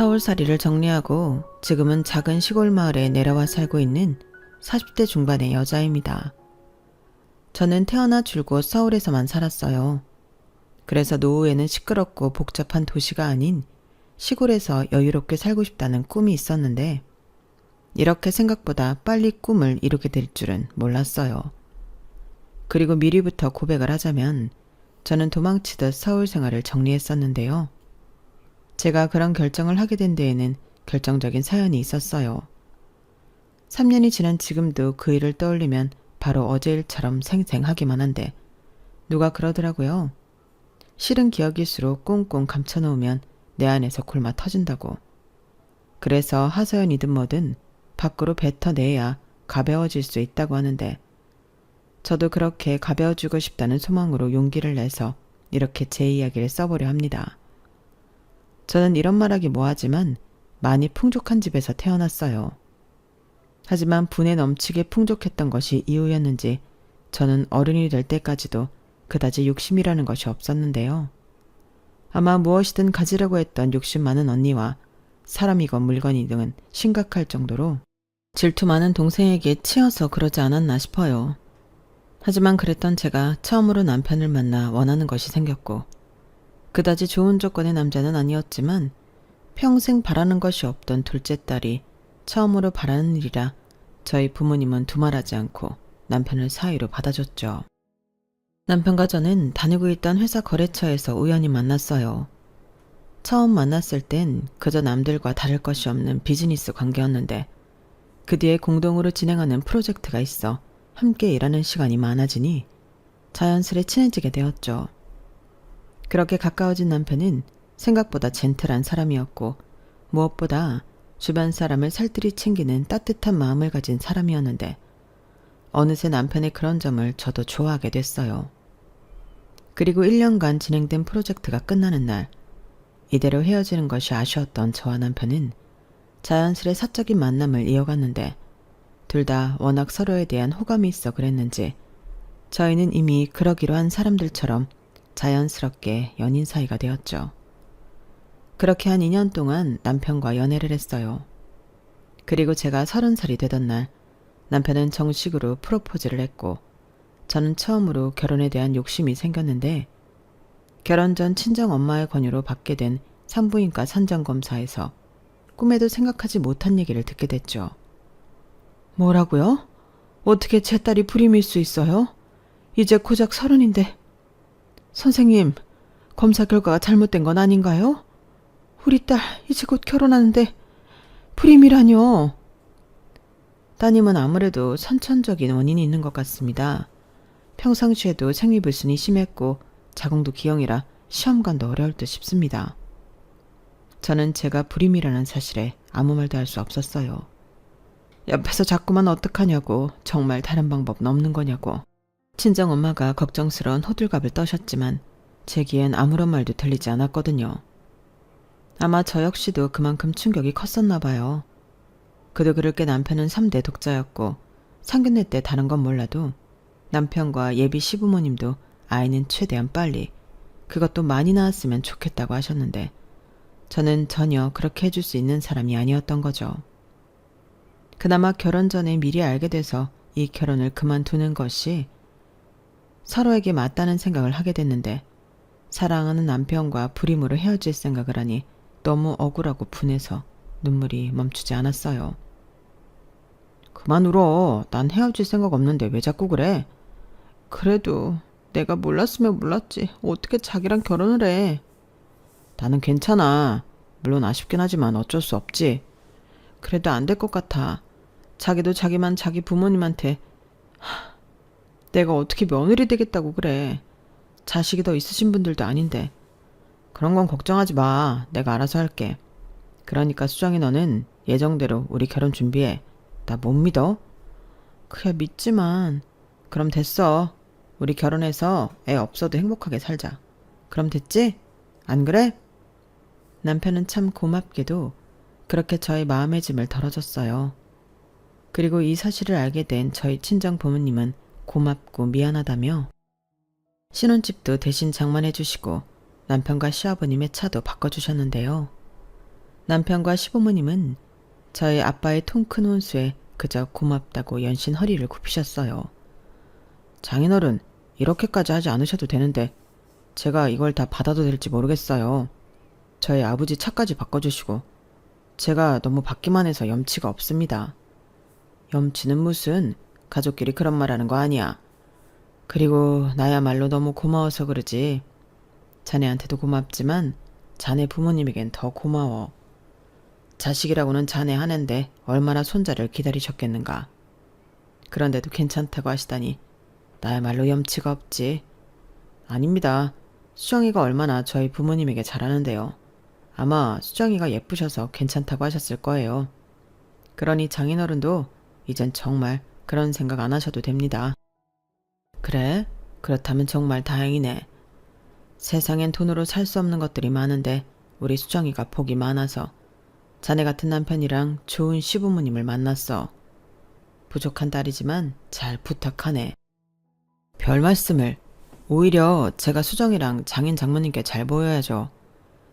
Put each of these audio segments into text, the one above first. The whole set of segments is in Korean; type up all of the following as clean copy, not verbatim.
서울살이를 정리하고 지금은 작은 시골 마을에 내려와 살고 있는 40대 중반의 여자입니다. 저는 태어나 줄곧 서울에서만 살았어요. 그래서 노후에는 시끄럽고 복잡한 도시가 아닌 시골에서 여유롭게 살고 싶다는 꿈이 있었는데 이렇게 생각보다 빨리 꿈을 이루게 될 줄은 몰랐어요. 그리고 미리부터 고백을 하자면 저는 도망치듯 서울 생활을 정리했었는데요. 제가 그런 결정을 하게 된 데에는 결정적인 사연이 있었어요. 3년이 지난 지금도 그 일을 떠올리면 바로 어제 일처럼 생생하기만 한데 누가 그러더라고요. 싫은 기억일수록 꽁꽁 감춰놓으면 내 안에서 골마 터진다고. 그래서 하소연이든 뭐든 밖으로 뱉어내야 가벼워질 수 있다고 하는데 저도 그렇게 가벼워지고 싶다는 소망으로 용기를 내서 이렇게 제 이야기를 써보려 합니다. 저는 이런 말하기 뭐하지만 많이 풍족한 집에서 태어났어요. 하지만 분에 넘치게 풍족했던 것이 이유였는지 저는 어른이 될 때까지도 그다지 욕심이라는 것이 없었는데요. 아마 무엇이든 가지려고 했던 욕심 많은 언니와 사람이건 물건이든 심각할 정도로 질투 많은 동생에게 치여서 그러지 않았나 싶어요. 하지만 그랬던 제가 처음으로 남편을 만나 원하는 것이 생겼고 그다지 좋은 조건의 남자는 아니었지만 평생 바라는 것이 없던 둘째 딸이 처음으로 바라는 일이라 저희 부모님은 두말하지 않고 남편을 사위로 받아줬죠. 남편과 저는 다니고 있던 회사 거래처에서 우연히 만났어요. 처음 만났을 땐 그저 남들과 다를 것이 없는 비즈니스 관계였는데 그 뒤에 공동으로 진행하는 프로젝트가 있어 함께 일하는 시간이 많아지니 자연스레 친해지게 되었죠. 그렇게 가까워진 남편은 생각보다 젠틀한 사람이었고 무엇보다 주변 사람을 살뜰히 챙기는 따뜻한 마음을 가진 사람이었는데 어느새 남편의 그런 점을 저도 좋아하게 됐어요. 그리고 1년간 진행된 프로젝트가 끝나는 날 이대로 헤어지는 것이 아쉬웠던 저와 남편은 자연스레 사적인 만남을 이어갔는데 둘 다 워낙 서로에 대한 호감이 있어 그랬는지 저희는 이미 그러기로 한 사람들처럼 자연스럽게 연인 사이가 되었죠. 그렇게 한 2년 동안 남편과 연애를 했어요. 그리고 제가 30살이 되던 날 남편은 정식으로 프로포즈를 했고 저는 처음으로 결혼에 대한 욕심이 생겼는데 결혼 전 친정엄마의 권유로 받게 된 산부인과 산전검사에서 꿈에도 생각하지 못한 얘기를 듣게 됐죠. 뭐라고요? 어떻게 제 딸이 불임일 수 있어요? 이제 고작 30인데. 선생님, 검사 결과가 잘못된 건 아닌가요? 우리 딸 이제 곧 결혼하는데 불임이라뇨. 따님은 아무래도 선천적인 원인이 있는 것 같습니다. 평상시에도 생리불순이 심했고 자궁도 기형이라 시험관도 어려울 듯 싶습니다. 저는 제가 불임이라는 사실에 아무 말도 할 수 없었어요. 옆에서 자꾸만 어떡하냐고, 정말 다른 방법은 없는 거냐고. 친정엄마가 걱정스러운 호들갑을 떠셨지만 제기엔 아무런 말도 들리지 않았거든요. 아마 저 역시도 그만큼 충격이 컸었나 봐요. 그도 그럴 게 남편은 3대 독자였고 상견례 때 다른 건 몰라도 남편과 예비 시부모님도 아이는 최대한 빨리, 그것도 많이 낳았으면 좋겠다고 하셨는데 저는 전혀 그렇게 해줄 수 있는 사람이 아니었던 거죠. 그나마 결혼 전에 미리 알게 돼서 이 결혼을 그만두는 것이 서로에게 맞다는 생각을 하게 됐는데 사랑하는 남편과 불임으로 헤어질 생각을 하니 너무 억울하고 분해서 눈물이 멈추지 않았어요. 그만 울어. 난 헤어질 생각 없는데 왜 자꾸 그래? 그래도 내가 몰랐으면 몰랐지. 어떻게 자기랑 결혼을 해. 나는 괜찮아. 물론 아쉽긴 하지만 어쩔 수 없지. 그래도 안 될 것 같아. 자기도 자기만 자기 부모님한테 내가 어떻게 며느리 되겠다고 그래. 자식이 더 있으신 분들도 아닌데. 그런 건 걱정하지 마. 내가 알아서 할게. 그러니까 수정이 너는 예정대로 우리 결혼 준비해. 나 못 믿어? 그야 믿지만. 그럼 됐어. 우리 결혼해서 애 없어도 행복하게 살자. 그럼 됐지? 안 그래? 남편은 참 고맙게도 그렇게 저의 마음의 짐을 덜어줬어요. 그리고 이 사실을 알게 된 저희 친정 부모님은 고맙고 미안하다며 신혼집도 대신 장만해 주시고 남편과 시아버님의 차도 바꿔주셨는데요. 남편과 시부모님은 저희 아빠의 통 큰 혼수에 그저 고맙다고 연신 허리를 굽히셨어요. 장인어른, 이렇게까지 하지 않으셔도 되는데 제가 이걸 다 받아도 될지 모르겠어요. 저희 아버지 차까지 바꿔주시고 제가 너무 받기만 해서 염치가 없습니다. 염치는 무슨, 가족끼리 그런 말 하는 거 아니야. 그리고 나야말로 너무 고마워서 그러지. 자네한테도 고맙지만 자네 부모님에겐 더 고마워. 자식이라고는 자네 하는데 얼마나 손자를 기다리셨겠는가. 그런데도 괜찮다고 하시다니 나야말로 염치가 없지. 아닙니다. 수정이가 얼마나 저희 부모님에게 잘하는데요. 아마 수정이가 예쁘셔서 괜찮다고 하셨을 거예요. 그러니 장인어른도 이젠 정말 그런 생각 안 하셔도 됩니다. 그래? 그렇다면 정말 다행이네. 세상엔 돈으로 살 수 없는 것들이 많은데 우리 수정이가 복이 많아서 자네 같은 남편이랑 좋은 시부모님을 만났어. 부족한 딸이지만 잘 부탁하네. 별 말씀을. 오히려 제가 수정이랑 장인 장모님께 잘 보여야죠.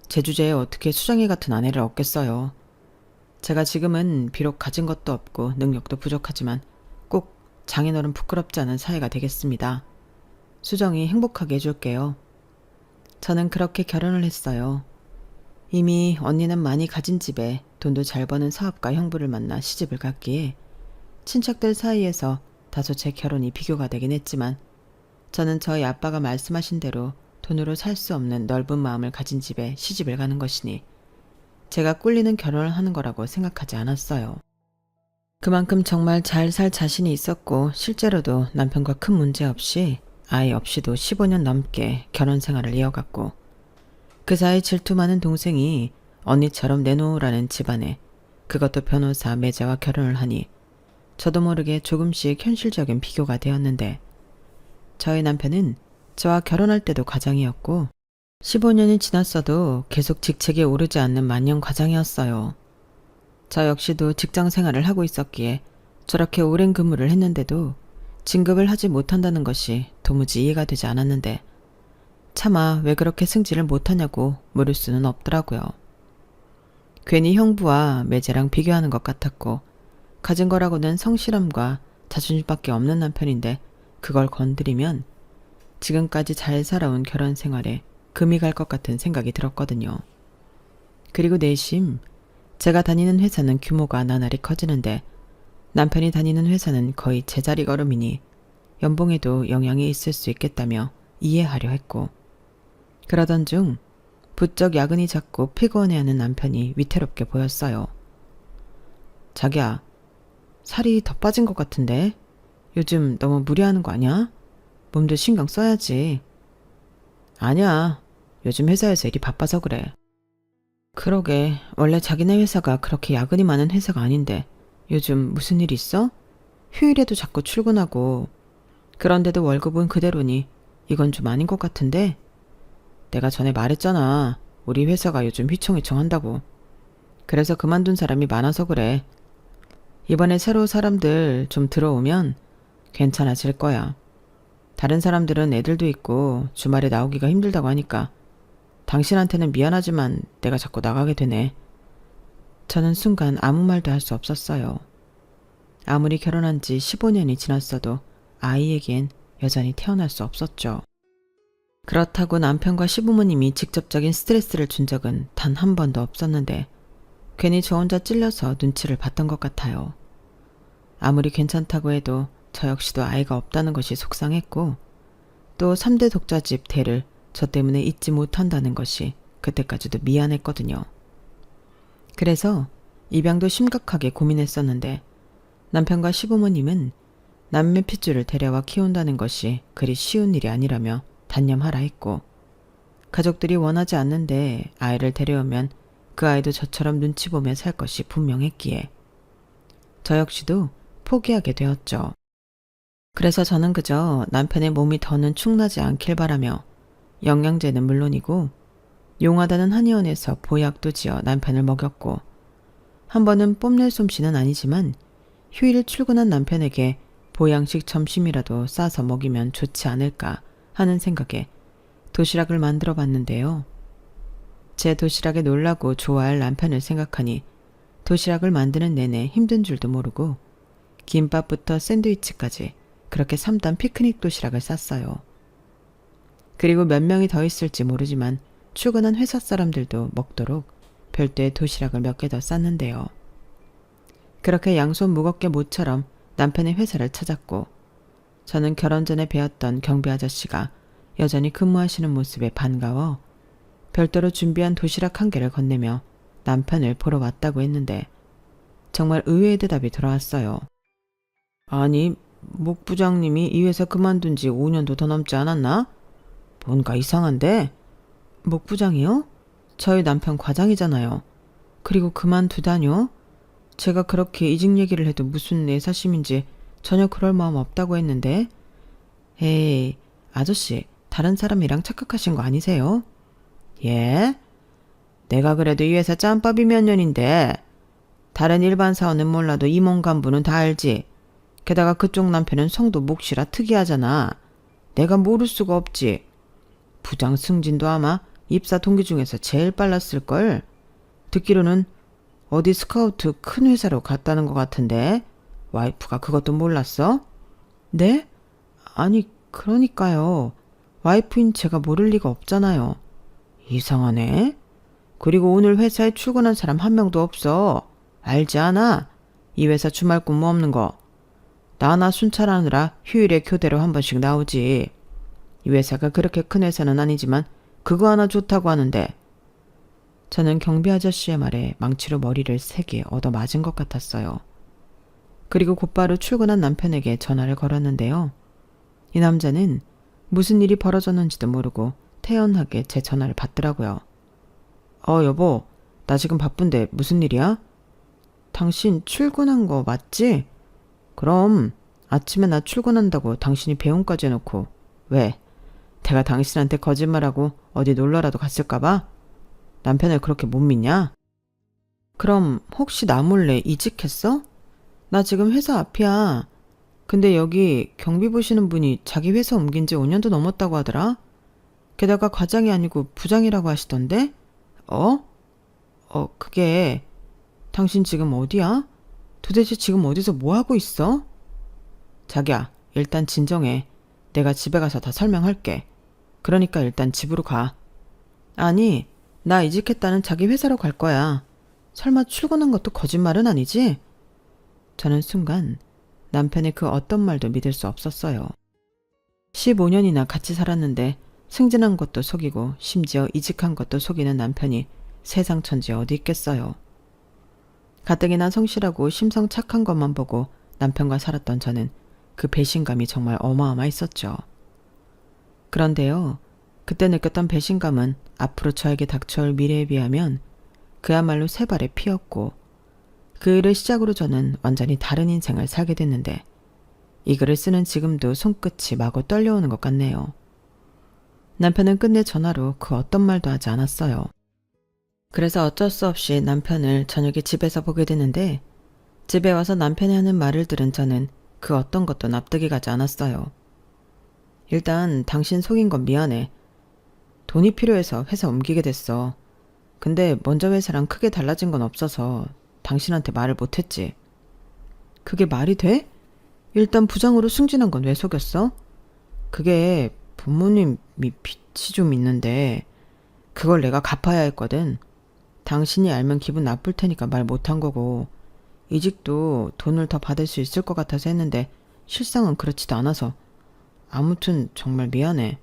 제 주제에 어떻게 수정이 같은 아내를 얻겠어요. 제가 지금은 비록 가진 것도 없고 능력도 부족하지만 꼭 장인어른 부끄럽지 않은 사이가 되겠습니다. 수정이 행복하게 해줄게요. 저는 그렇게 결혼을 했어요. 이미 언니는 많이 가진 집에 돈도 잘 버는 사업가 형부를 만나 시집을 갔기에 친척들 사이에서 다소 제 결혼이 비교가 되긴 했지만 저는 저희 아빠가 말씀하신 대로 돈으로 살 수 없는 넓은 마음을 가진 집에 시집을 가는 것이니 제가 꿀리는 결혼을 하는 거라고 생각하지 않았어요. 그만큼 정말 잘 살 자신이 있었고 실제로도 남편과 큰 문제 없이 아이 없이도 15년 넘게 결혼 생활을 이어갔고 그 사이 질투 많은 동생이 언니처럼 내놓으라는 집안에 그것도 변호사 매자와 결혼을 하니 저도 모르게 조금씩 현실적인 비교가 되었는데 저희 남편은 저와 결혼할 때도 과장이었고 15년이 지났어도 계속 직책에 오르지 않는 만년 과장이었어요. 저 역시도 직장 생활을 하고 있었기에 저렇게 오랜 근무를 했는데도 진급을 하지 못한다는 것이 도무지 이해가 되지 않았는데 차마 왜 그렇게 승진을 못하냐고 물을 수는 없더라고요. 괜히 형부와 매제랑 비교하는 것 같았고 가진 거라고는 성실함과 자존심밖에 없는 남편인데 그걸 건드리면 지금까지 잘 살아온 결혼 생활에 금이 갈 것 같은 생각이 들었거든요. 그리고 내심 제가 다니는 회사는 규모가 나날이 커지는데 남편이 다니는 회사는 거의 제자리 걸음이니 연봉에도 영향이 있을 수 있겠다며 이해하려 했고 그러던 중 부쩍 야근이 잦고 피곤해하는 남편이 위태롭게 보였어요. 자기야, 살이 더 빠진 것 같은데 요즘 너무 무리하는 거 아니야? 몸도 신경 써야지. 아니야, 요즘 회사에서 일이 바빠서 그래. 그러게, 원래 자기네 회사가 그렇게 야근이 많은 회사가 아닌데 요즘 무슨 일 있어? 휴일에도 자꾸 출근하고 그런데도 월급은 그대로니 이건 좀 아닌 것 같은데? 내가 전에 말했잖아. 우리 회사가 요즘 휘청휘청 한다고. 그래서 그만둔 사람이 많아서 그래. 이번에 새로 사람들 좀 들어오면 괜찮아질 거야. 다른 사람들은 애들도 있고 주말에 나오기가 힘들다고 하니까 당신한테는 미안하지만 내가 자꾸 나가게 되네. 저는 순간 아무 말도 할 수 없었어요. 아무리 결혼한 지 15년이 지났어도 아이에겐 여전히 태어날 수 없었죠. 그렇다고 남편과 시부모님이 직접적인 스트레스를 준 적은 단 한 번도 없었는데 괜히 저 혼자 찔려서 눈치를 봤던 것 같아요. 아무리 괜찮다고 해도 저 역시도 아이가 없다는 것이 속상했고 또 3대 독자집 대를 저 때문에 잊지 못한다는 것이 그때까지도 미안했거든요. 그래서 입양도 심각하게 고민했었는데 남편과 시부모님은 남매 핏줄을 데려와 키운다는 것이 그리 쉬운 일이 아니라며 단념하라 했고 가족들이 원하지 않는데 아이를 데려오면 그 아이도 저처럼 눈치 보며 살 것이 분명했기에 저 역시도 포기하게 되었죠. 그래서 저는 그저 남편의 몸이 더는 축나지 않길 바라며 영양제는 물론이고 용하다는 한의원에서 보약도 지어 남편을 먹였고 한 번은 뽐낼 솜씨는 아니지만 휴일 출근한 남편에게 보양식 점심이라도 싸서 먹이면 좋지 않을까 하는 생각에 도시락을 만들어 봤는데요. 제 도시락에 놀라고 좋아할 남편을 생각하니 도시락을 만드는 내내 힘든 줄도 모르고 김밥부터 샌드위치까지 그렇게 3단 피크닉 도시락을 쌌어요. 그리고 몇 명이 더 있을지 모르지만 출근한 회사 사람들도 먹도록 별도의 도시락을 몇 개 더 쌌는데요. 그렇게 양손 무겁게 모처럼 남편의 회사를 찾았고 저는 결혼 전에 배웠던 경비 아저씨가 여전히 근무하시는 모습에 반가워 별도로 준비한 도시락 한 개를 건네며 남편을 보러 왔다고 했는데 정말 의외의 대답이 돌아왔어요. 아니, 목 부장님이 이 회사 그만둔 지 5년도 더 넘지 않았나? 뭔가 이상한데? 목 부장이요? 저희 남편 과장이잖아요. 그리고 그만두다뇨? 제가 그렇게 이직 얘기를 해도 무슨 애사심인지 전혀 그럴 마음 없다고 했는데. 에이, 아저씨, 다른 사람이랑 착각하신 거 아니세요? 예? 내가 그래도 이 회사 짬밥이 몇 년인데 다른 일반 사원은 몰라도 임원 간부는 다 알지. 게다가 그쪽 남편은 성도 몫이라 특이하잖아. 내가 모를 수가 없지. 부장 승진도 아마 입사 동기 중에서 제일 빨랐을걸. 듣기로는 어디 스카우트 큰 회사로 갔다는 것 같은데 와이프가 그것도 몰랐어? 네? 아니 그러니까요. 와이프인 제가 모를 리가 없잖아요. 이상하네. 그리고 오늘 회사에 출근한 사람 한 명도 없어. 알지 않아? 이 회사 주말 근무 없는 거. 나나 순찰하느라 휴일에 교대로 한 번씩 나오지. 이 회사가 그렇게 큰 회사는 아니지만 그거 하나 좋다고 하는데. 저는 경비 아저씨의 말에 망치로 머리를 3개 얻어맞은 것 같았어요. 그리고 곧바로 출근한 남편에게 전화를 걸었는데요. 이 남자는 무슨 일이 벌어졌는지도 모르고 태연하게 제 전화를 받더라고요. 여보, 나 지금 바쁜데 무슨 일이야? 당신 출근한 거 맞지? 그럼 아침에 나 출근한다고 당신이 배웅까지 해놓고 왜? 내가 당신한테 거짓말하고 어디 놀러라도 갔을까봐? 남편을 그렇게 못 믿냐? 그럼 혹시 나 몰래 이직했어? 나 지금 회사 앞이야. 근데 여기 경비 보시는 분이 자기 회사 옮긴 지 5년도 넘었다고 하더라. 게다가 과장이 아니고 부장이라고 하시던데? 그게 당신 지금 어디야? 도대체 지금 어디서 뭐 하고 있어? 자기야, 일단 진정해. 내가 집에 가서 다 설명할게. 그러니까 일단 집으로 가. 아니, 나 이직했다는 자기 회사로 갈 거야. 설마 출근한 것도 거짓말은 아니지? 저는 순간 남편의 그 어떤 말도 믿을 수 없었어요. 15년이나 같이 살았는데 승진한 것도 속이고 심지어 이직한 것도 속이는 남편이 세상 천지 어디 있겠어요. 가뜩이나 성실하고 심성 착한 것만 보고 남편과 살았던 저는 그 배신감이 정말 어마어마했었죠. 그런데요, 그때 느꼈던 배신감은 앞으로 저에게 닥쳐올 미래에 비하면 그야말로 세 발의 피였고 그 일을 시작으로 저는 완전히 다른 인생을 살게 됐는데 이 글을 쓰는 지금도 손끝이 마구 떨려오는 것 같네요. 남편은 끝내 전화로 그 어떤 말도 하지 않았어요. 그래서 어쩔 수 없이 남편을 저녁에 집에서 보게 되는데 집에 와서 남편이 하는 말을 들은 저는 그 어떤 것도 납득이 가지 않았어요. 일단 당신 속인 건 미안해. 돈이 필요해서 회사 옮기게 됐어. 근데 먼저 회사랑 크게 달라진 건 없어서 당신한테 말을 못했지. 그게 말이 돼? 일단 부장으로 승진한 건 왜 속였어? 그게 부모님이 빚이 좀 있는데 그걸 내가 갚아야 했거든. 당신이 알면 기분 나쁠 테니까 말 못한 거고 이직도 돈을 더 받을 수 있을 것 같아서 했는데 실상은 그렇지도 않아서 아무튼 정말 미안해.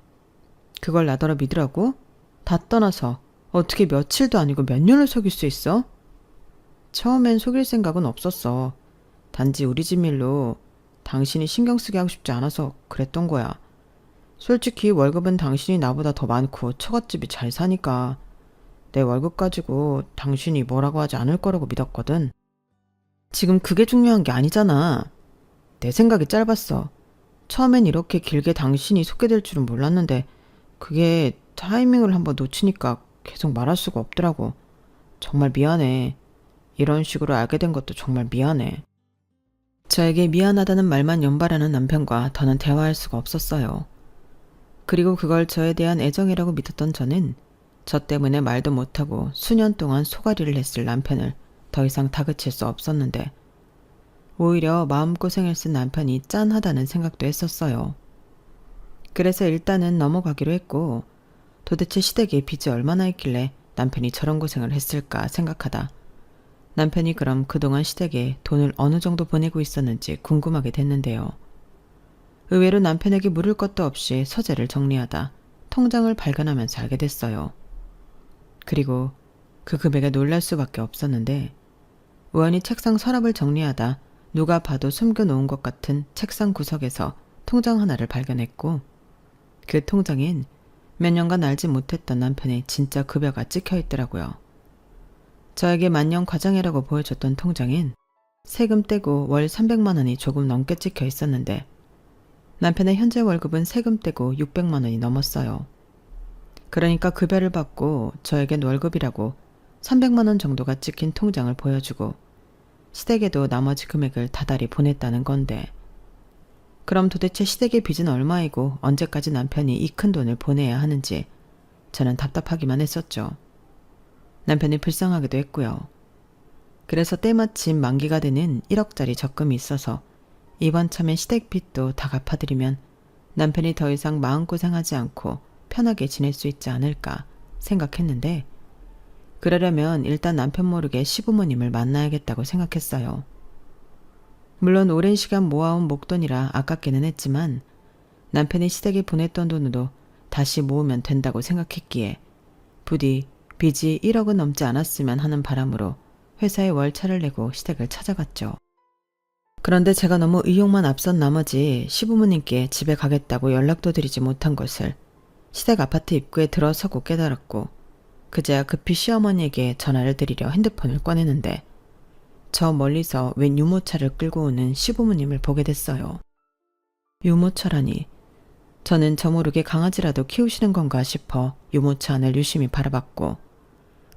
그걸 나더러 믿으라고? 다 떠나서 어떻게 며칠도 아니고 몇 년을 속일 수 있어? 처음엔 속일 생각은 없었어. 단지 우리 집 일로 당신이 신경 쓰게 하고 싶지 않아서 그랬던 거야. 솔직히 월급은 당신이 나보다 더 많고 처갓집이 잘 사니까 내 월급 가지고 당신이 뭐라고 하지 않을 거라고 믿었거든. 지금 그게 중요한 게 아니잖아. 내 생각이 짧았어. 처음엔 이렇게 길게 당신이 소개될 줄은 몰랐는데 그게 타이밍을 한번 놓치니까 계속 말할 수가 없더라고. 정말 미안해. 이런 식으로 알게 된 것도 정말 미안해. 저에게 미안하다는 말만 연발하는 남편과 더는 대화할 수가 없었어요. 그리고 그걸 저에 대한 애정이라고 믿었던 저는 저 때문에 말도 못하고 수년 동안 소가리를 했을 남편을 더 이상 다그칠 수 없었는데 오히려 마음고생을 쓴 남편이 짠하다는 생각도 했었어요. 그래서 일단은 넘어가기로 했고 도대체 시댁에 빚이 얼마나 있길래 남편이 저런 고생을 했을까 생각하다 남편이 그럼 그동안 시댁에 돈을 어느 정도 보내고 있었는지 궁금하게 됐는데요. 의외로 남편에게 물을 것도 없이 서재를 정리하다 통장을 발견하면서 알게 됐어요. 그리고 그 금액에 놀랄 수밖에 없었는데 우연히 책상 서랍을 정리하다 누가 봐도 숨겨놓은 것 같은 책상 구석에서 통장 하나를 발견했고 그 통장엔 몇 년간 알지 못했던 남편의 진짜 급여가 찍혀 있더라고요. 저에게 만년 과장이라고 보여줬던 통장엔 세금 떼고 월 300만 원이 조금 넘게 찍혀 있었는데 남편의 현재 월급은 세금 떼고 600만 원이 넘었어요. 그러니까 급여를 받고 저에겐 월급이라고 300만 원 정도가 찍힌 통장을 보여주고 시댁에도 나머지 금액을 다달이 보냈다는 건데 그럼 도대체 시댁의 빚은 얼마이고 언제까지 남편이 이 큰 돈을 보내야 하는지 저는 답답하기만 했었죠. 남편이 불쌍하기도 했고요. 그래서 때마침 만기가 되는 1억짜리 적금이 있어서 이번 참에 시댁 빚도 다 갚아드리면 남편이 더 이상 마음고생하지 않고 편하게 지낼 수 있지 않을까 생각했는데 그러려면 일단 남편 모르게 시부모님을 만나야겠다고 생각했어요. 물론 오랜 시간 모아온 목돈이라 아깝기는 했지만 남편이 시댁에 보냈던 돈으로 다시 모으면 된다고 생각했기에 부디 빚이 1억은 넘지 않았으면 하는 바람으로 회사에 월차를 내고 시댁을 찾아갔죠. 그런데 제가 너무 의욕만 앞선 나머지 시부모님께 집에 가겠다고 연락도 드리지 못한 것을 시댁 아파트 입구에 들어서고 깨달았고 그제야 급히 시어머니에게 전화를 드리려 핸드폰을 꺼내는데 저 멀리서 웬 유모차를 끌고 오는 시부모님을 보게 됐어요. 유모차라니 저는 저 모르게 강아지라도 키우시는 건가 싶어 유모차 안을 유심히 바라봤고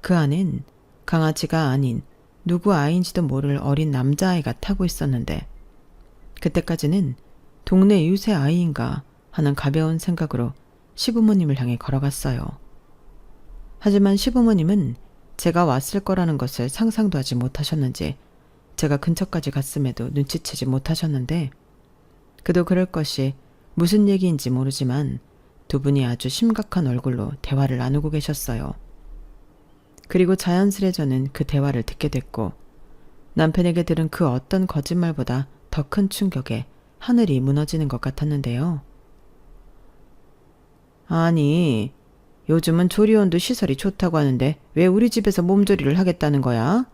그 안엔 강아지가 아닌 누구 아이인지도 모를 어린 남자아이가 타고 있었는데 그때까지는 동네 유세 아이인가 하는 가벼운 생각으로 시부모님을 향해 걸어갔어요. 하지만 시부모님은 제가 왔을 거라는 것을 상상도 하지 못하셨는지 제가 근처까지 갔음에도 눈치채지 못하셨는데 그도 그럴 것이 무슨 얘기인지 모르지만 두 분이 아주 심각한 얼굴로 대화를 나누고 계셨어요. 그리고 자연스레 저는 그 대화를 듣게 됐고 남편에게 들은 그 어떤 거짓말보다 더 큰 충격에 하늘이 무너지는 것 같았는데요. 아니, 요즘은 조리원도 시설이 좋다고 하는데 왜 우리 집에서 몸조리를 하겠다는 거야?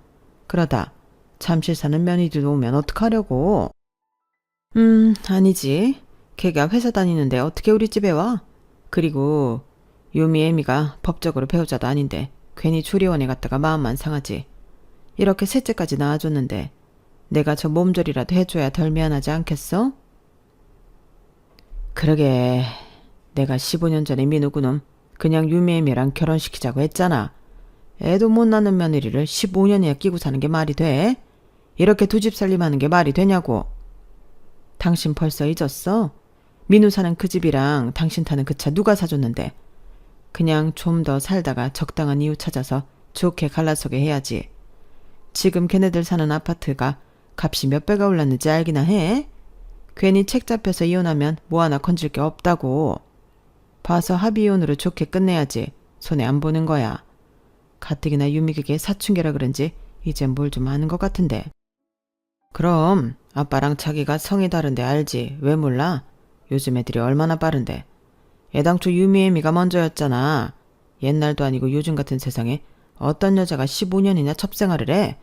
그러다 잠실 사는 며느리도 오면 어떡하려고? 아니지. 걔가 회사 다니는데 어떻게 우리 집에 와? 그리고 유미 애미가 법적으로 배우자도 아닌데 괜히 조리원에 갔다가 마음만 상하지. 이렇게 셋째까지 낳아줬는데 내가 저 몸조리라도 해줘야 덜 미안하지 않겠어? 그러게 내가 15년 전에 민우구놈 그냥 유미애미랑 결혼시키자고 했잖아. 애도 못 낳는 며느리를 15년이나 끼고 사는 게 말이 돼? 이렇게 두 집 살림하는 게 말이 되냐고. 당신 벌써 잊었어? 민우 사는 그 집이랑 당신 타는 그 차 누가 사줬는데. 그냥 좀 더 살다가 적당한 이유 찾아서 좋게 갈라서게 해야지. 지금 걔네들 사는 아파트가 값이 몇 배가 올랐는지 알기나 해? 괜히 책 잡혀서 이혼하면 뭐 하나 건질 게 없다고. 봐서 합의이혼으로 좋게 끝내야지. 손해 안 보는 거야. 가뜩이나 유미에게 사춘기라 그런지 이젠 뭘 좀 아는 것 같은데. 그럼 아빠랑 자기가 성이 다른데 알지. 왜 몰라? 요즘 애들이 얼마나 빠른데. 애당초 유미애미가 먼저였잖아. 옛날도 아니고 요즘 같은 세상에 어떤 여자가 15년이나 첩생활을 해.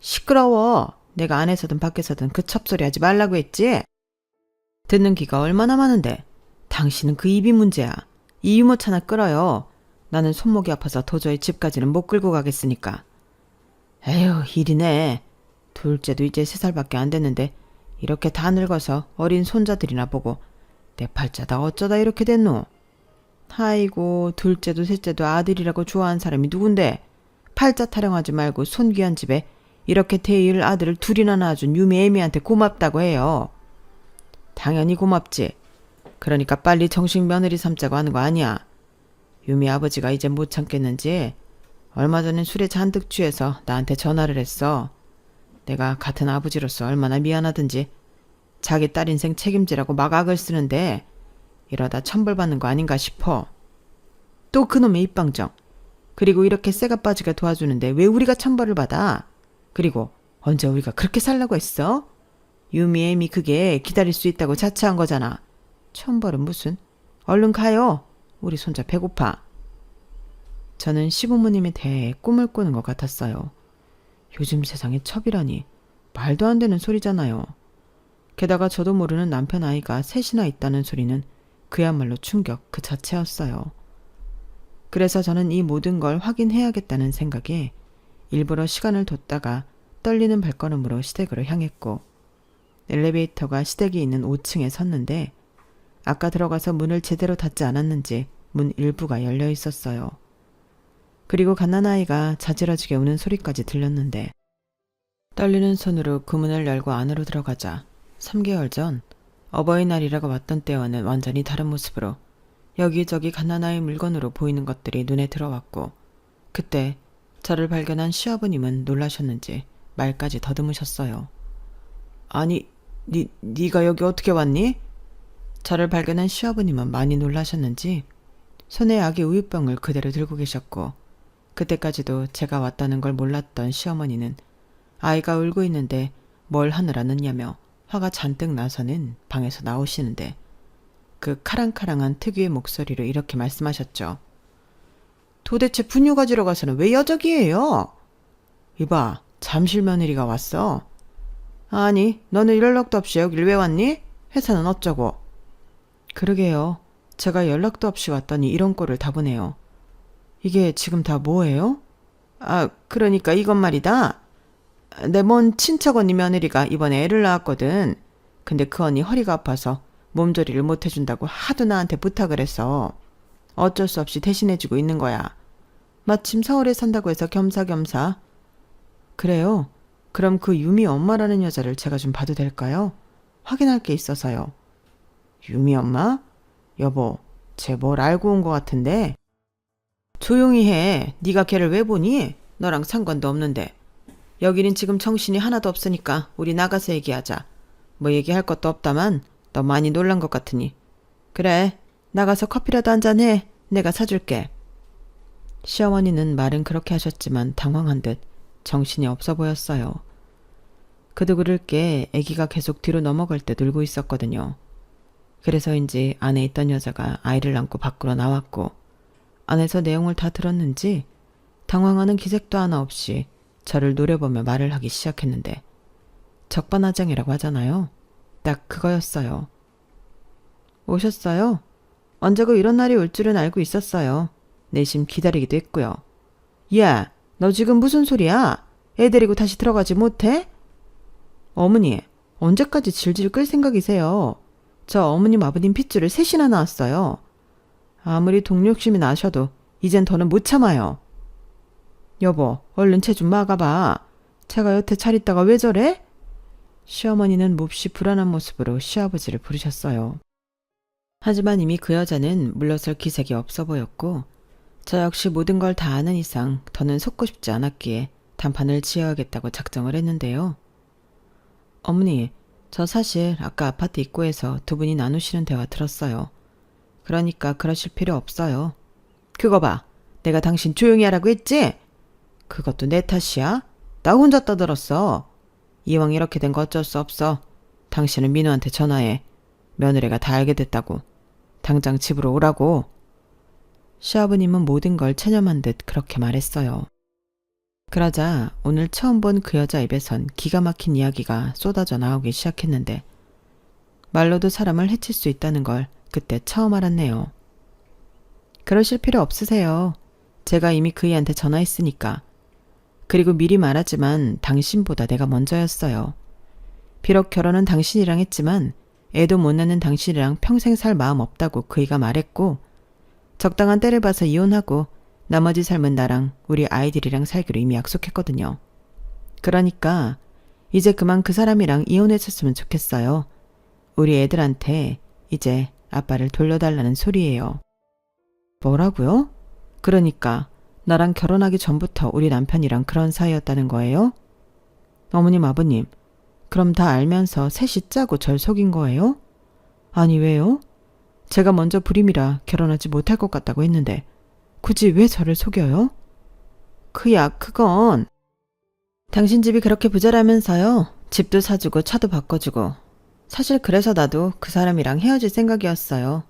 시끄러워. 내가 안에서든 밖에서든 그 첩소리 하지 말라고 했지. 듣는 귀가 얼마나 많은데. 당신은 그 입이 문제야. 이 유모차나 끌어요. 나는 손목이 아파서 도저히 집까지는 못 끌고 가겠으니까. 에휴, 일이네. 둘째도 이제 3살밖에 안 됐는데 이렇게 다 늙어서 어린 손자들이나 보고 내 팔자다 어쩌다 이렇게 됐노. 아이고, 둘째도 셋째도 아들이라고 좋아하는 사람이 누군데. 팔자 타령하지 말고 손귀한 집에 이렇게 대일 아들을 둘이나 낳아준 유미 애미한테 고맙다고 해요. 당연히 고맙지. 그러니까 빨리 정식 며느리 삼자고 하는 거 아니야. 유미 아버지가 이제 못 참겠는지 얼마 전엔 술에 잔뜩 취해서 나한테 전화를 했어. 내가 같은 아버지로서 얼마나 미안하든지 자기 딸 인생 책임지라고 막 악을 쓰는데 이러다 천벌받는 거 아닌가 싶어. 또 그놈의 입방정. 그리고 이렇게 쇠가 빠지게 도와주는데 왜 우리가 천벌을 받아? 그리고 언제 우리가 그렇게 살라고 했어? 유미 애미 그게 기다릴 수 있다고 자처한 거잖아. 천벌은 무슨? 얼른 가요. 우리 손자 배고파. 저는 시부모님에 대해 꿈을 꾸는 것 같았어요. 요즘 세상에 첩이라니 말도 안 되는 소리잖아요. 게다가 저도 모르는 남편 아이가 셋이나 있다는 소리는 그야말로 충격 그 자체였어요. 그래서 저는 이 모든 걸 확인해야겠다는 생각에 일부러 시간을 뒀다가 떨리는 발걸음으로 시댁으로 향했고 엘리베이터가 시댁이 있는 5층에 섰는데 아까 들어가서 문을 제대로 닫지 않았는지 문 일부가 열려 있었어요. 그리고 갓난아이가 자지러지게 우는 소리까지 들렸는데 떨리는 손으로 그 문을 열고 안으로 들어가자 3개월 전 어버이날이라고 왔던 때와는 완전히 다른 모습으로 여기저기 갓난아이 물건으로 보이는 것들이 눈에 들어왔고 그때 저를 발견한 시아버님은 놀라셨는지 말까지 더듬으셨어요. 아니, 네가 여기 어떻게 왔니? 저를 발견한 시아버님은 많이 놀라셨는지 손에 아기 우유병을 그대로 들고 계셨고 그때까지도 제가 왔다는 걸 몰랐던 시어머니는 아이가 울고 있는데 뭘 하느라 늦냐며 화가 잔뜩 나서는 방에서 나오시는데 그 카랑카랑한 특유의 목소리로 이렇게 말씀하셨죠. 도대체 분유 가지러 가서는 왜 여적이에요? 이봐, 잠실 며느리가 왔어. 아니, 너는 연락도 없이 여길 왜 왔니? 회사는 어쩌고? 그러게요. 제가 연락도 없이 왔더니 이런 꼴을 다 보네요. 이게 지금 다 뭐예요? 아, 그러니까 이건 말이다. 내 먼 친척 언니 며느리가 이번에 애를 낳았거든. 근데 그 언니 허리가 아파서 몸조리를 못 해준다고 하도 나한테 부탁을 해서 어쩔 수 없이 대신해주고 있는 거야. 마침 서울에 산다고 해서 겸사겸사. 그래요? 그럼 그 유미 엄마라는 여자를 제가 좀 봐도 될까요? 확인할 게 있어서요. 유미 엄마? 여보, 쟤 뭘 알고 온 것 같은데? 조용히 해. 네가 걔를 왜 보니? 너랑 상관도 없는데. 여기는 지금 정신이 하나도 없으니까 우리 나가서 얘기하자. 뭐 얘기할 것도 없다만 너 많이 놀란 것 같으니. 그래, 나가서 커피라도 한잔해. 내가 사줄게. 시어머니는 말은 그렇게 하셨지만 당황한 듯 정신이 없어 보였어요. 그도 그럴 게 아기가 계속 뒤로 넘어갈 때 놀고 있었거든요. 그래서인지 안에 있던 여자가 아이를 안고 밖으로 나왔고 안에서 내용을 다 들었는지 당황하는 기색도 하나 없이 저를 노려보며 말을 하기 시작했는데 적반하장이라고 하잖아요. 딱 그거였어요. 오셨어요? 언제고 이런 날이 올 줄은 알고 있었어요. 내심 기다리기도 했고요. 야, 너 지금 무슨 소리야? 애 데리고 다시 들어가지 못해? 어머니, 언제까지 질질 끌 생각이세요? 저 어머님 아버님 핏줄을 셋이나 낳았어요. 아무리 동료욕심이 나셔도 이젠 더는 못 참아요. 여보, 얼른 쟤 좀 막아봐. 제가 여태 잘 있다가 왜 저래? 시어머니는 몹시 불안한 모습으로 시아버지를 부르셨어요. 하지만 이미 그 여자는 물러설 기색이 없어 보였고 저 역시 모든 걸 다 아는 이상 더는 속고 싶지 않았기에 단판을 지어야겠다고 작정을 했는데요. 어머니, 저 사실 아까 아파트 입구에서 두 분이 나누시는 대화 들었어요. 그러니까 그러실 필요 없어요. 그거 봐. 내가 당신 조용히 하라고 했지? 그것도 내 탓이야? 나 혼자 떠들었어. 이왕 이렇게 된 거 어쩔 수 없어. 당신은 민우한테 전화해. 며느리가 다 알게 됐다고. 당장 집으로 오라고. 시아버님은 모든 걸 체념한 듯 그렇게 말했어요. 그러자 오늘 처음 본 그 여자 입에선 기가 막힌 이야기가 쏟아져 나오기 시작했는데 말로도 사람을 해칠 수 있다는 걸 그때 처음 알았네요. 그러실 필요 없으세요. 제가 이미 그이한테 전화했으니까. 그리고 미리 말하지만 당신보다 내가 먼저였어요. 비록 결혼은 당신이랑 했지만 애도 못 낳는 당신이랑 평생 살 마음 없다고 그이가 말했고 적당한 때를 봐서 이혼하고 나머지 삶은 나랑 우리 아이들이랑 살기로 이미 약속했거든요. 그러니까 이제 그만 그 사람이랑 이혼했었으면 좋겠어요. 우리 애들한테 이제 아빠를 돌려달라는 소리예요. 뭐라고요? 그러니까 나랑 결혼하기 전부터 우리 남편이랑 그런 사이였다는 거예요? 어머님, 아버님, 그럼 다 알면서 셋이 짜고 절 속인 거예요? 아니, 왜요? 제가 먼저 불임이라 결혼하지 못할 것 같다고 했는데 굳이 왜 저를 속여요? 그건 당신 집이 그렇게 부자라면서요. 집도 사주고 차도 바꿔주고. 사실 그래서 나도 그 사람이랑 헤어질 생각이었어요.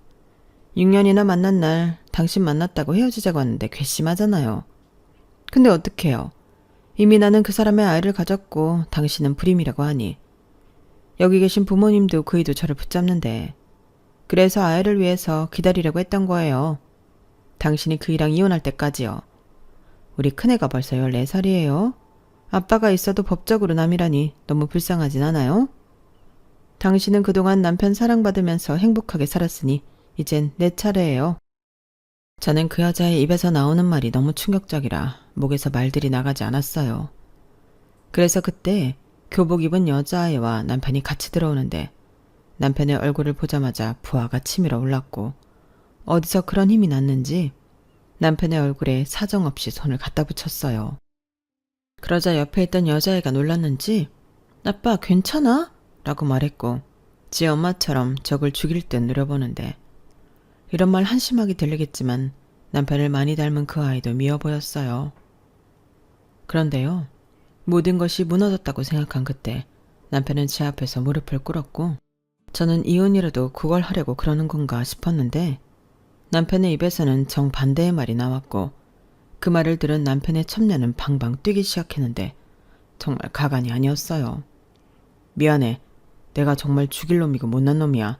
6년이나 만난 날 당신 만났다고 헤어지자고 하는데 괘씸하잖아요. 근데 어떡해요. 이미 나는 그 사람의 아이를 가졌고 당신은 불임이라고 하니. 여기 계신 부모님도 그이도 저를 붙잡는데. 그래서 아이를 위해서 기다리려고 했던 거예요. 당신이 그이랑 이혼할 때까지요. 우리 큰애가 벌써 14살이에요. 아빠가 있어도 법적으로 남이라니 너무 불쌍하진 않아요? 당신은 그동안 남편 사랑받으면서 행복하게 살았으니 이젠 내 차례예요. 저는 그 여자의 입에서 나오는 말이 너무 충격적이라 목에서 말들이 나가지 않았어요. 그래서 그때 교복 입은 여자아이와 남편이 같이 들어오는데 남편의 얼굴을 보자마자 부하가 치밀어 올랐고 어디서 그런 힘이 났는지 남편의 얼굴에 사정없이 손을 갖다 붙였어요. 그러자 옆에 있던 여자애가 놀랐는지 아빠 괜찮아? 라고 말했고 지 엄마처럼 적을 죽일 듯 노려보는데 이런 말 한심하게 들리겠지만 남편을 많이 닮은 그 아이도 미워 보였어요. 그런데요. 모든 것이 무너졌다고 생각한 그때 남편은 제 앞에서 무릎을 꿇었고 저는 이혼이라도 그걸 하려고 그러는 건가 싶었는데 남편의 입에서는 정반대의 말이 나왔고 그 말을 들은 남편의 첩녀는 방방 뛰기 시작했는데 정말 가관이 아니었어요. 미안해. 내가 정말 죽일 놈이고 못난 놈이야.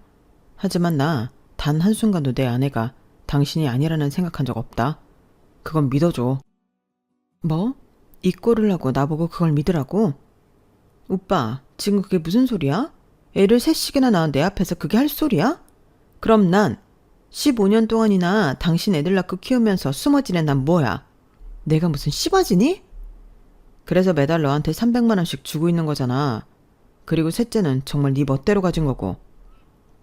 하지만 나 단 한순간도 내 아내가 당신이 아니라는 생각한 적 없다. 그건 믿어줘. 뭐? 이 꼴을 하고 나보고 그걸 믿으라고? 오빠, 지금 그게 무슨 소리야? 애를 셋씩이나 낳은 내 앞에서 그게 할 소리야? 그럼 난 15년 동안이나 당신 애들 낳고 키우면서 숨어 지낸 난 뭐야? 내가 무슨 씨바지니? 그래서 매달 너한테 300만 원씩 주고 있는 거잖아. 그리고 셋째는 정말 네 멋대로 가진 거고.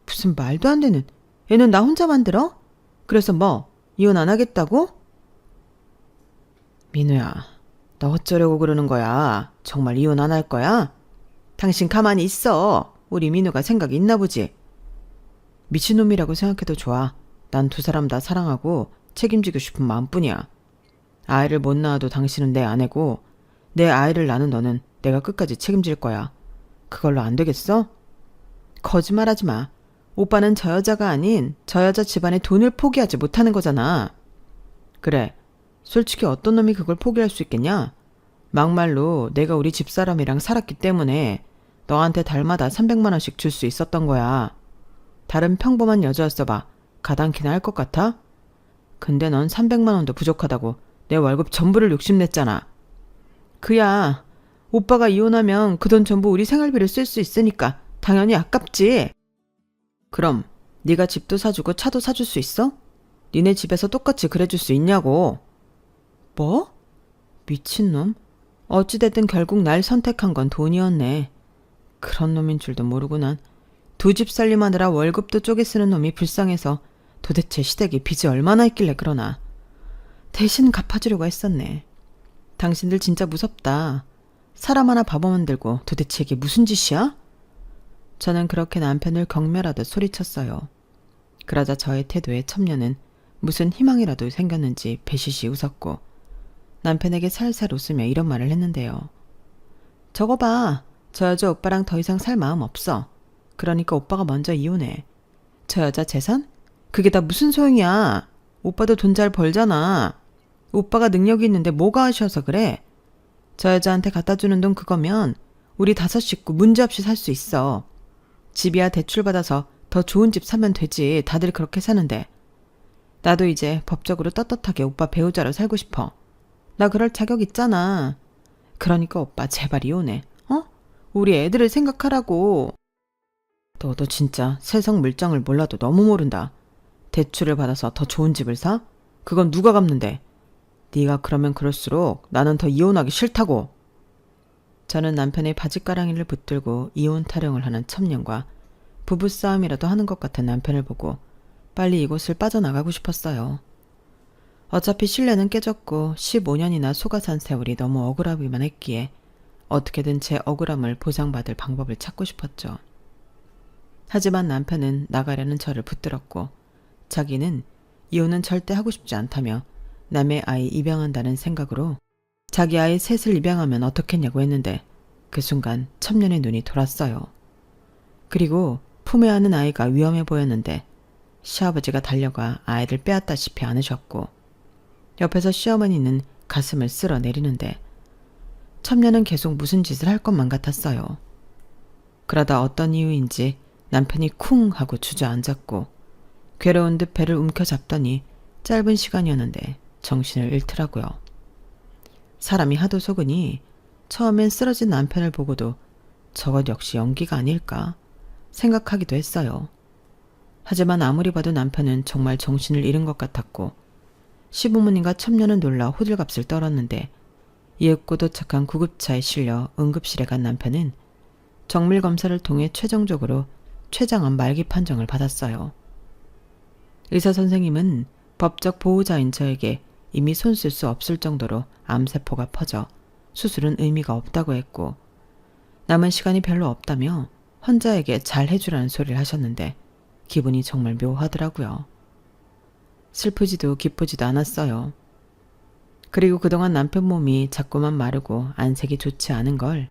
무슨 말도 안 되는. 애는 나 혼자 만들어? 그래서 뭐 이혼 안 하겠다고? 민우야, 너 어쩌려고 그러는 거야? 정말 이혼 안 할 거야? 당신 가만히 있어. 우리 민우가 생각이 있나 보지. 미친놈이라고 생각해도 좋아. 난 두 사람 다 사랑하고 책임지고 싶은 마음뿐이야. 아이를 못 낳아도 당신은 내 아내고 내 아이를 낳는 너는 내가 끝까지 책임질 거야. 그걸로 안 되겠어? 거짓말하지 마. 오빠는 저 여자가 아닌 저 여자 집안의 돈을 포기하지 못하는 거잖아. 그래. 솔직히 어떤 놈이 그걸 포기할 수 있겠냐? 막말로 내가 우리 집사람이랑 살았기 때문에 너한테 달마다 300만 원씩 줄 수 있었던 거야. 다른 평범한 여자였어 봐. 가당키나 할 것 같아? 근데 넌 300만 원도 부족하다고 내 월급 전부를 욕심냈잖아. 그야 오빠가 이혼하면 그 돈 전부 우리 생활비를 쓸 수 있으니까 당연히 아깝지. 그럼 네가 집도 사주고 차도 사줄 수 있어? 니네 집에서 똑같이 그래줄 수 있냐고. 뭐? 미친놈? 어찌됐든 결국 날 선택한 건 돈이었네. 그런 놈인 줄도 모르고 난 두 집 살림하느라 월급도 쪼개 쓰는 놈이 불쌍해서 도대체 시댁에 빚이 얼마나 있길래 그러나. 대신 갚아주려고 했었네. 당신들 진짜 무섭다. 사람 하나 바보 만들고 도대체 이게 무슨 짓이야? 저는 그렇게 남편을 경멸하듯 소리쳤어요. 그러자 저의 태도에 첩녀는 무슨 희망이라도 생겼는지 배시시 웃었고 남편에게 살살 웃으며 이런 말을 했는데요. 저거 봐. 저 여자 오빠랑 더 이상 살 마음 없어. 그러니까 오빠가 먼저 이혼해. 저 여자 재산? 그게 다 무슨 소용이야. 오빠도 돈 잘 벌잖아. 오빠가 능력이 있는데 뭐가 아쉬워서 그래. 저 여자한테 갖다 주는 돈 그거면 우리 5 식구 문제없이 살 수 있어. 집이야 대출받아서 더 좋은 집 사면 되지. 다들 그렇게 사는데. 나도 이제 법적으로 떳떳하게 오빠 배우자로 살고 싶어. 나 그럴 자격 있잖아. 그러니까 오빠 제발 이혼해. 어? 우리 애들을 생각하라고. 너도 진짜 세상 물정을 몰라도 너무 모른다. 대출을 받아서 더 좋은 집을 사? 그건 누가 갚는데? 네가 그러면 그럴수록 나는 더 이혼하기 싫다고. 저는 남편의 바짓가랑이를 붙들고 이혼 타령을 하는 첩년과 부부싸움이라도 하는 것 같은 남편을 보고 빨리 이곳을 빠져나가고 싶었어요. 어차피 신뢰는 깨졌고 15년이나 속아 산 세월이 너무 억울하기만 했기에 어떻게든 제 억울함을 보상받을 방법을 찾고 싶었죠. 하지만 남편은 나가려는 저를 붙들었고 자기는 이혼은 절대 하고 싶지 않다며 남의 아이 입양한다는 생각으로 자기 아이 셋을 입양하면 어떻겠냐고 했는데 그 순간 첩년의 눈이 돌았어요. 그리고 품에 안은 아이가 위험해 보였는데 시아버지가 달려가 아이를 빼앗다시피 안으셨고 옆에서 시어머니는 가슴을 쓸어내리는데 첩년은 계속 무슨 짓을 할 것만 같았어요. 그러다 어떤 이유인지 남편이 쿵 하고 주저앉았고 괴로운 듯 배를 움켜잡더니 짧은 시간이었는데 정신을 잃더라고요. 사람이 하도 속으니 처음엔 쓰러진 남편을 보고도 저것 역시 연기가 아닐까 생각하기도 했어요. 하지만 아무리 봐도 남편은 정말 정신을 잃은 것 같았고 시부모님과 첩년은 놀라 호들갑을 떨었는데 이윽고 도착한 구급차에 실려 응급실에 간 남편은 정밀검사를 통해 최종적으로 췌장암 말기 판정을 받았어요. 의사 선생님은 법적 보호자인 저에게 이미 손 쓸 수 없을 정도로 암세포가 퍼져 수술은 의미가 없다고 했고 남은 시간이 별로 없다며 환자에게 잘 해주라는 소리를 하셨는데 기분이 정말 묘하더라고요. 슬프지도 기쁘지도 않았어요. 그리고 그동안 남편 몸이 자꾸만 마르고 안색이 좋지 않은 걸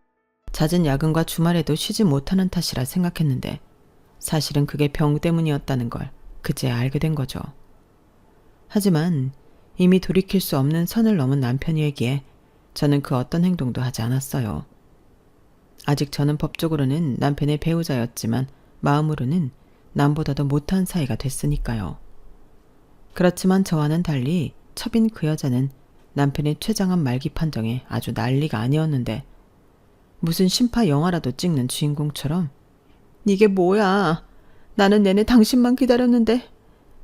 잦은 야근과 주말에도 쉬지 못하는 탓이라 생각했는데 사실은 그게 병 때문이었다는 걸 그제야 알게 된 거죠. 하지만 이미 돌이킬 수 없는 선을 넘은 남편이기에 저는 그 어떤 행동도 하지 않았어요. 아직 저는 법적으로는 남편의 배우자였지만 마음으로는 남보다도 못한 사이가 됐으니까요. 그렇지만 저와는 달리 첩인 그 여자는 남편의 췌장암 말기 판정에 아주 난리가 아니었는데 무슨 심파 영화라도 찍는 주인공처럼 이게 뭐야? 나는 내내 당신만 기다렸는데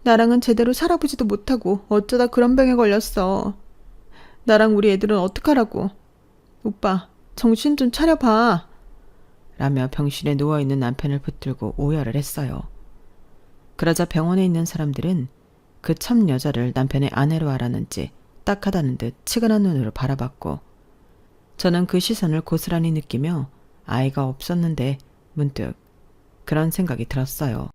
나랑은 제대로 살아보지도 못하고 어쩌다 그런 병에 걸렸어. 나랑 우리 애들은 어떡하라고. 오빠 정신 좀 차려봐. 라며 병실에 누워있는 남편을 붙들고 오열을 했어요. 그러자 병원에 있는 사람들은 그 참 여자를 남편의 아내로 알았는지 딱하다는 듯 치근한 눈으로 바라봤고 저는 그 시선을 고스란히 느끼며 아이가 없었는데 문득 그런 생각이 들었어요.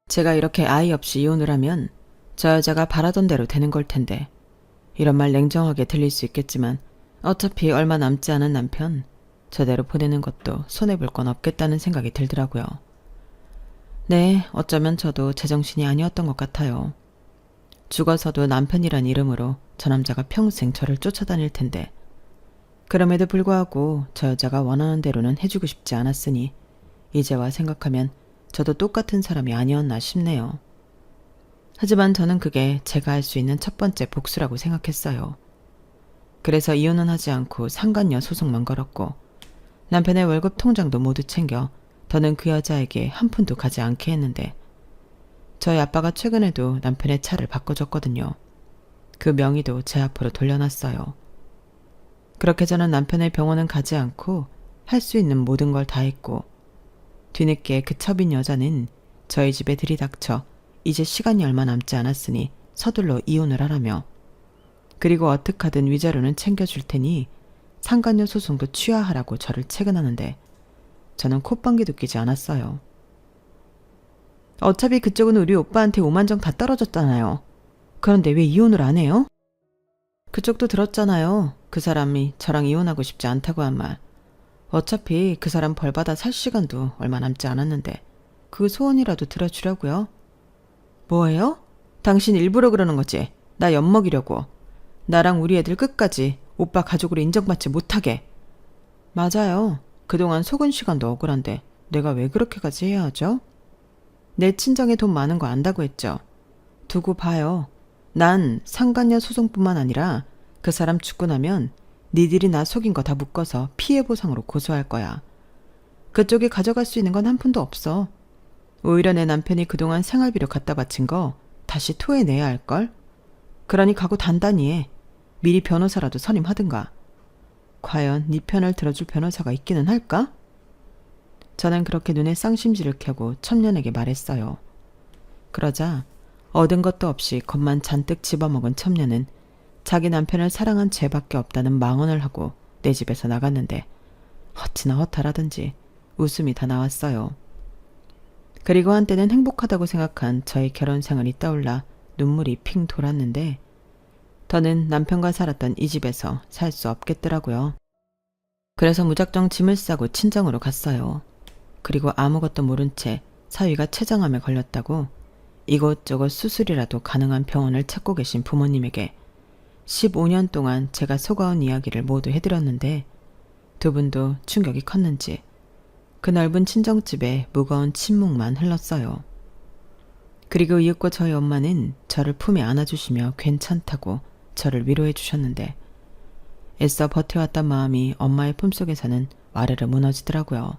제가 이렇게 아이 없이 이혼을 하면 저 여자가 바라던 대로 되는 걸 텐데 이런 말 냉정하게 들릴 수 있겠지만 어차피 얼마 남지 않은 남편 저대로 보내는 것도 손해볼 건 없겠다는 생각이 들더라고요. 네, 어쩌면 저도 제정신이 아니었던 것 같아요. 죽어서도 남편이란 이름으로 저 남자가 평생 저를 쫓아다닐 텐데 그럼에도 불구하고 저 여자가 원하는 대로는 해주고 싶지 않았으니 이제와 생각하면 저도 똑같은 사람이 아니었나 싶네요. 하지만 저는 그게 제가 할 수 있는 첫 번째 복수라고 생각했어요. 그래서 이혼은 하지 않고 상간녀 소송만 걸었고 남편의 월급 통장도 모두 챙겨 더는 그 여자에게 한 푼도 가지 않게 했는데 저희 아빠가 최근에도 남편의 차를 바꿔줬거든요. 그 명의도 제 앞으로 돌려놨어요. 그렇게 저는 남편의 병원은 가지 않고 할 수 있는 모든 걸 다 했고 뒤늦게 그 첩인 여자는 저희 집에 들이닥쳐 이제 시간이 얼마 남지 않았으니 서둘러 이혼을 하라며 그리고 어떡하든 위자료는 챙겨줄 테니 상간녀 소송도 취하하라고 저를 채근하는데 저는 콧방귀도 끼지 않았어요. 어차피 그쪽은 우리 오빠한테 5만 정 다 떨어졌잖아요. 그런데 왜 이혼을 안 해요? 그쪽도 들었잖아요. 그 사람이 저랑 이혼하고 싶지 않다고 한 말. 어차피 그 사람 벌받아 살 시간도 얼마 남지 않았는데 그 소원이라도 들어주려고요. 뭐예요? 당신 일부러 그러는 거지? 나 엿먹이려고. 나랑 우리 애들 끝까지 오빠 가족으로 인정받지 못하게. 맞아요. 그동안 속은 시간도 억울한데 내가 왜 그렇게까지 해야 하죠? 내 친정에 돈 많은 거 안다고 했죠. 두고 봐요. 난 상간녀 소송뿐만 아니라 그 사람 죽고 나면 니들이 나 속인 거 다 묶어서 피해 보상으로 고소할 거야. 그쪽이 가져갈 수 있는 건 한 푼도 없어. 오히려 내 남편이 그동안 생활비로 갖다 바친 거 다시 토해내야 할걸? 그러니 각오 단단히 해. 미리 변호사라도 선임하든가. 과연 네 편을 들어줄 변호사가 있기는 할까? 저는 그렇게 눈에 쌍심지를 켜고 첩년에게 말했어요. 그러자 얻은 것도 없이 겁만 잔뜩 집어먹은 첩녀는 자기 남편을 사랑한 죄밖에 없다는 망언을 하고 내 집에서 나갔는데 어찌나 허탈하던지 웃음이 다 나왔어요. 그리고 한때는 행복하다고 생각한 저의 결혼 생활이 떠올라 눈물이 핑 돌았는데 더는 남편과 살았던 이 집에서 살 수 없겠더라고요. 그래서 무작정 짐을 싸고 친정으로 갔어요. 그리고 아무것도 모른 채 사위가 췌장암에 걸렸다고 이곳저곳 수술이라도 가능한 병원을 찾고 계신 부모님에게 15년 동안 제가 속아온 이야기를 모두 해드렸는데 두 분도 충격이 컸는지 그 넓은 친정집에 무거운 침묵만 흘렀어요. 그리고 이윽고 저희 엄마는 저를 품에 안아주시며 괜찮다고 저를 위로해 주셨는데 애써 버텨왔던 마음이 엄마의 품속에서는 와르르 무너지더라고요.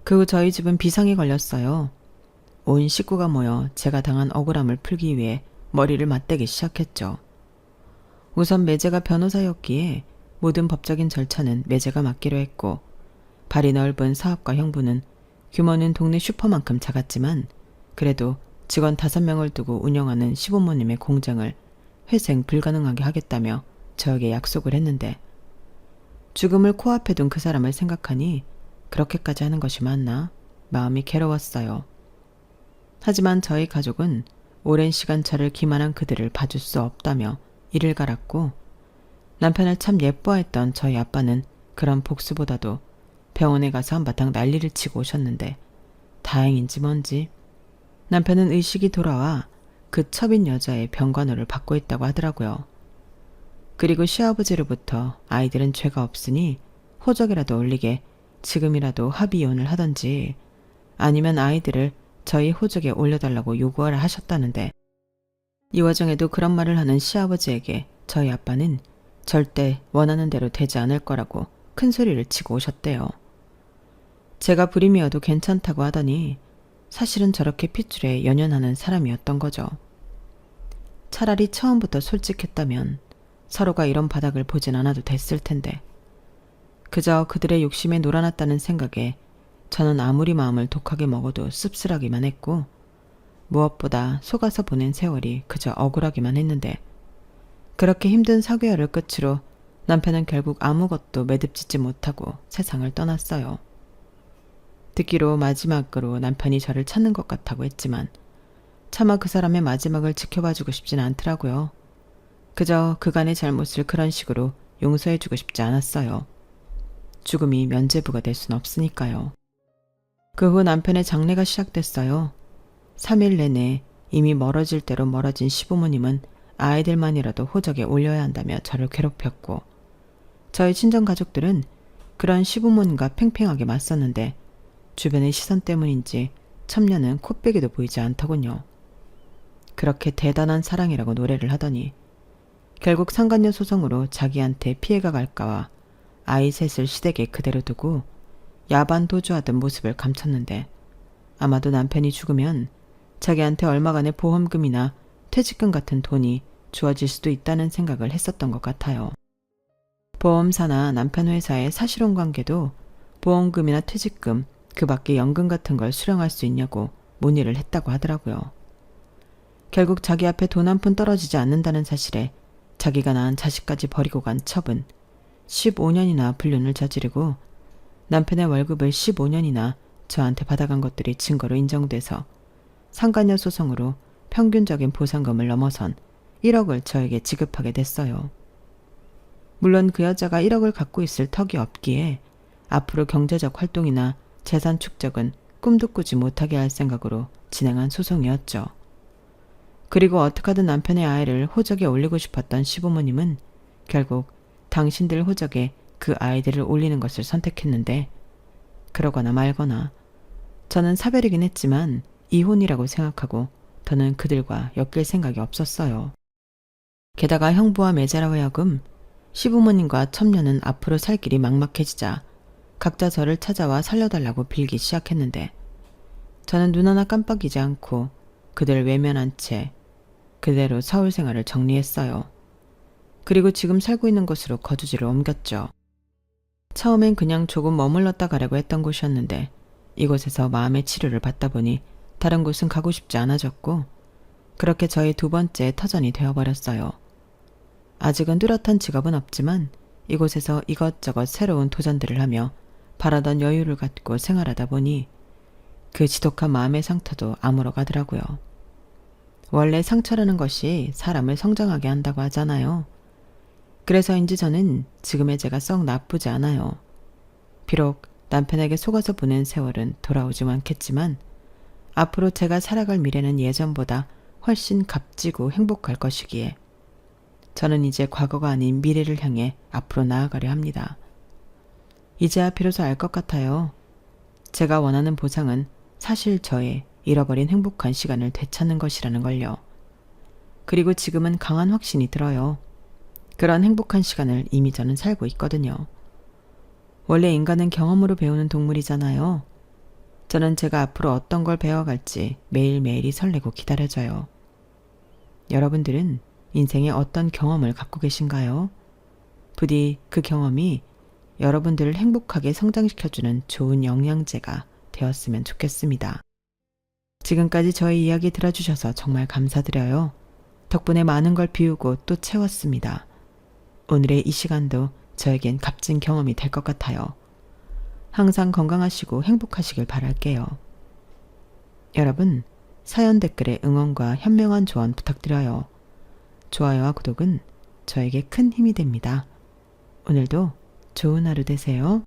그 후 저희 집은 비상이 걸렸어요. 온 식구가 모여 제가 당한 억울함을 풀기 위해 머리를 맞대기 시작했죠. 우선 매제가 변호사였기에 모든 법적인 절차는 매제가 맡기로 했고 발이 넓은 사업가 형부는 규모는 동네 슈퍼만큼 작았지만 그래도 직원 5명을 두고 운영하는 시부모님의 공장을 회생 불가능하게 하겠다며 저에게 약속을 했는데 죽음을 코앞에 둔 그 사람을 생각하니 그렇게까지 하는 것이 맞나? 마음이 괴로웠어요. 하지만 저희 가족은 오랜 시간 저를 기만한 그들을 봐줄 수 없다며 이를 갈았고 남편을 참 예뻐했던 저희 아빠는 그런 복수보다도 병원에 가서 한바탕 난리를 치고 오셨는데 다행인지 뭔지 남편은 의식이 돌아와 그 첩인 여자의 병간호를 받고 있다고 하더라고요. 그리고 시아버지로부터 아이들은 죄가 없으니 호적이라도 올리게 지금이라도 합의이혼을 하던지 아니면 아이들을 저희 호적에 올려달라고 요구하라 하셨다는데 이 와중에도 그런 말을 하는 시아버지에게 저희 아빠는 절대 원하는 대로 되지 않을 거라고 큰 소리를 치고 오셨대요. 제가 불임이어도 괜찮다고 하더니 사실은 저렇게 핏줄에 연연하는 사람이었던 거죠. 차라리 처음부터 솔직했다면 서로가 이런 바닥을 보진 않아도 됐을 텐데 그저 그들의 욕심에 놀아났다는 생각에 저는 아무리 마음을 독하게 먹어도 씁쓸하기만 했고 무엇보다 속아서 보낸 세월이 그저 억울하기만 했는데 그렇게 힘든 사교열을 끝으로 남편은 결국 아무것도 매듭짓지 못하고 세상을 떠났어요. 듣기로 마지막으로 남편이 저를 찾는 것 같다고 했지만 차마 그 사람의 마지막을 지켜봐주고 싶진 않더라고요. 그저 그간의 잘못을 그런 식으로 용서해주고 싶지 않았어요. 죽음이 면죄부가 될 순 없으니까요. 그 후 남편의 장례가 시작됐어요. 3일 내내 이미 멀어질 대로 멀어진 시부모님은 아이들만이라도 호적에 올려야 한다며 저를 괴롭혔고 저희 친정가족들은 그런 시부모님과 팽팽하게 맞섰는데 주변의 시선 때문인지 첩녀는 코빼기도 보이지 않더군요. 그렇게 대단한 사랑이라고 노래를 하더니 결국 상간녀 소송으로 자기한테 피해가 갈까와 아이 셋을 시댁에 그대로 두고 야반 도주하던 모습을 감췄는데 아마도 남편이 죽으면 자기한테 얼마간의 보험금이나 퇴직금 같은 돈이 주어질 수도 있다는 생각을 했었던 것 같아요. 보험사나 남편 회사의 사실혼 관계도 보험금이나 퇴직금, 그 밖에 연금 같은 걸 수령할 수 있냐고 문의를 했다고 하더라고요. 결국 자기 앞에 돈 한 푼 떨어지지 않는다는 사실에 자기가 낳은 자식까지 버리고 간 첩은 15년이나 불륜을 저지르고 남편의 월급을 15년이나 저한테 받아간 것들이 증거로 인정돼서 상간녀 소송으로 평균적인 보상금을 넘어선 1억을 저에게 지급하게 됐어요. 물론 그 여자가 1억을 갖고 있을 턱이 없기에 앞으로 경제적 활동이나 재산 축적은 꿈도 꾸지 못하게 할 생각으로 진행한 소송이었죠. 그리고 어떻게든 남편의 아이를 호적에 올리고 싶었던 시부모님은 결국 당신들 호적에 그 아이들을 올리는 것을 선택했는데 그러거나 말거나 저는 사별이긴 했지만 이혼이라고 생각하고 더는 그들과 엮일 생각이 없었어요. 게다가 형부와 매제라 하여금 시부모님과 첩녀는 앞으로 살 길이 막막해지자 각자 저를 찾아와 살려달라고 빌기 시작했는데 저는 눈 하나 깜빡이지 않고 그들을 외면한 채 그대로 서울 생활을 정리했어요. 그리고 지금 살고 있는 곳으로 거주지를 옮겼죠. 처음엔 그냥 조금 머물렀다 가려고 했던 곳이었는데 이곳에서 마음의 치료를 받다 보니 다른 곳은 가고 싶지 않아졌고 그렇게 저희 두 번째 터전이 되어버렸어요. 아직은 뚜렷한 직업은 없지만 이곳에서 이것저것 새로운 도전들을 하며 바라던 여유를 갖고 생활하다 보니 그 지독한 마음의 상처도 아물어 가더라고요. 원래 상처라는 것이 사람을 성장하게 한다고 하잖아요. 그래서인지 저는 지금의 제가 썩 나쁘지 않아요. 비록 남편에게 속아서 보낸 세월은 돌아오지 않겠지만 앞으로 제가 살아갈 미래는 예전보다 훨씬 값지고 행복할 것이기에 저는 이제 과거가 아닌 미래를 향해 앞으로 나아가려 합니다. 이제야 비로소 알 것 같아요. 제가 원하는 보상은 사실 저의 잃어버린 행복한 시간을 되찾는 것이라는 걸요. 그리고 지금은 강한 확신이 들어요. 그런 행복한 시간을 이미 저는 살고 있거든요. 원래 인간은 경험으로 배우는 동물이잖아요. 저는 제가 앞으로 어떤 걸 배워갈지 매일매일이 설레고 기다려져요. 여러분들은 인생에 어떤 경험을 갖고 계신가요? 부디 그 경험이 여러분들을 행복하게 성장시켜주는 좋은 영양제가 되었으면 좋겠습니다. 지금까지 저희 이야기 들어주셔서 정말 감사드려요. 덕분에 많은 걸 비우고 또 채웠습니다. 오늘의 이 시간도 저에겐 값진 경험이 될 것 같아요. 항상 건강하시고 행복하시길 바랄게요. 여러분, 사연 댓글에 응원과 현명한 조언 부탁드려요. 좋아요와 구독은 저에게 큰 힘이 됩니다. 오늘도 좋은 하루 되세요.